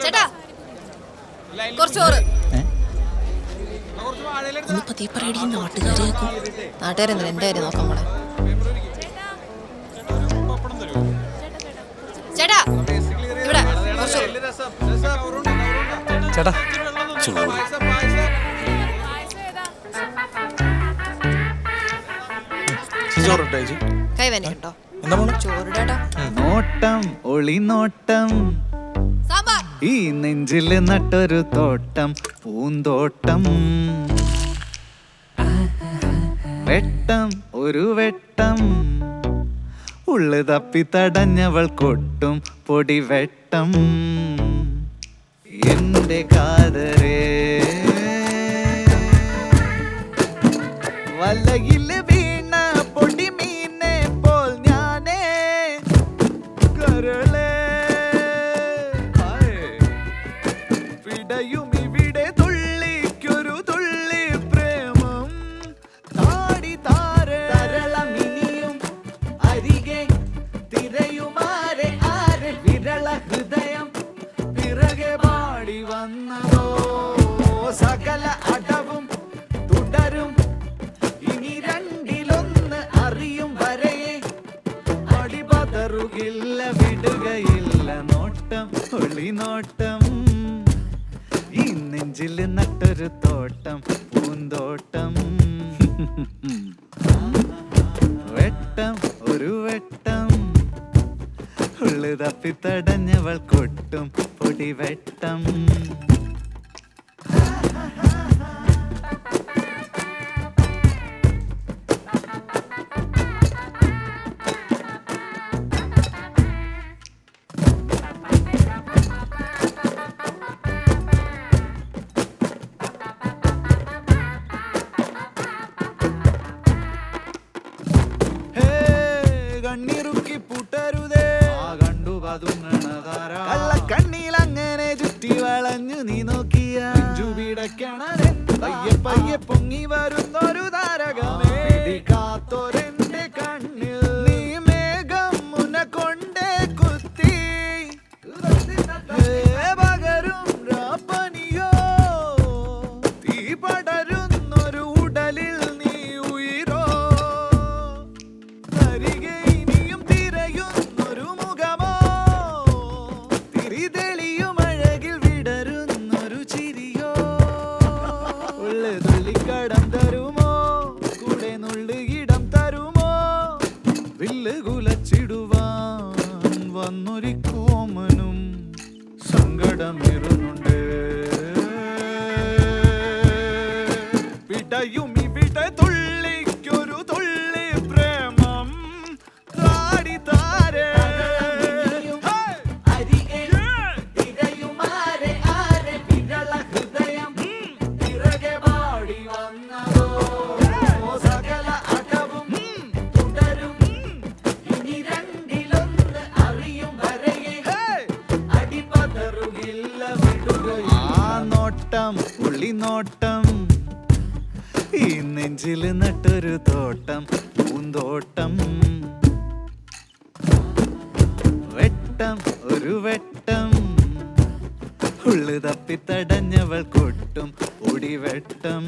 ചേട്ടാ കുറച്ചോറ് നാട്ടുകാരെന്താ എന്റെ കാര്യം നോക്കാൻ പോണേ. ചേട്ടാ ഇവിടെ ചേട്ടാ കൈവേന കേട്ടോ ചോറിടാ. നോട്ടം ഒളിനോട്ടം സാമ്പാർ ഈ നെഞ്ചില് നട്ടൊരു തോട്ടം പൂന്തോട്ടം. വെട്ടം ഒരു വെട്ടം ഉള്ളു തപ്പി തടഞ്ഞവൾ കൊട്ടും പൊടിവെട്ടം. എന്റെ കാതരേ വലയില് വീണ പൊടിമീനെ പോൽ ഞാനേ കരളേ പിടയും ഇവിടെ തുള്ളിക്കൊരു തുള്ളി പ്രേമം. താടി താരളമിനിയും അരികെ തിരയുമാരെ ആരെ വിരള ഹൃദയം പിറകെ പാടി വന്നതോ സകല അടവും തുടരും ഇനി രണ്ടിലൊന്ന് അറിയും വരെയേ അടിപതറുകില്ല വിടുകയില്ല. നോട്ടം ഒളിനോട്ടം ഈ നെഞ്ചില് നട്ടൊരു തോട്ടം പൂന്തോട്ടം. വെട്ടം ഒരു വെട്ടം ഉള്ളു തപ്പി തടഞ്ഞവൾ കൊട്ടും പൊടിവെട്ടം. കണ്ണിറുക്കി പൂട്ടരുതേ കണ്ടു പതുങ്ങണതാരാ കള്ളക്കണ്ണിലങ്ങനെ ചുറ്റി വളഞ്ഞു നീ നോക്കിയ പിടക്കണേ പയ്യെ പയ്യെ പൊങ്ങി വരുന്നൊരു താരകമേ. കാത്തോരെന്റെ കണ്ണിൽ നീ മേഘം മുന കൊണ്ടേ കുത്തി പകരും രാപ്പനിയോ തീ പടരുന്നൊരു ഉടലിൽ നീ ഉയരോ. അരികെ ഇനിയും തിരയുന്നൊരു മുഖമോ തിരിതെളിയും അഴകിൽ വിടരുന്നൊരു ചിരിയോ. ഉള്ളു തുള്ളിക്കടം തരുമോ കൂടെ നുള്ളുകിടം തരുമോ. വില്ല് കുലച്ചിടുവാൻ വന്നൊരു കോമനും സങ്കടമിരുന്നുണ്ട്. പിടയും ഇവിടെ തുള്ളിക്കൊരു തുള്ളി പ്രേമം. താടി താരേ അരികെ തിരയുമാരെ ആരെ വിരള ഹൃദയം പിറകെ പാടി വന്നതോ സകല അടവും തുടരും ഇനി രണ്ടിലൊന്ന് അറിയും വരെയേ അടിപതറുകില്ല വിടുകയില്ല. ആ നോട്ടം ഉള്ളിനോട്ടം ഈ നെഞ്ചില് നട്ടൊരു തോട്ടം പൂന്തോട്ടം. വെട്ടം ഒരു വെട്ടം ഉള്ളു തപ്പി തടഞ്ഞവൾ കൊട്ടും ഒടിവെട്ടം.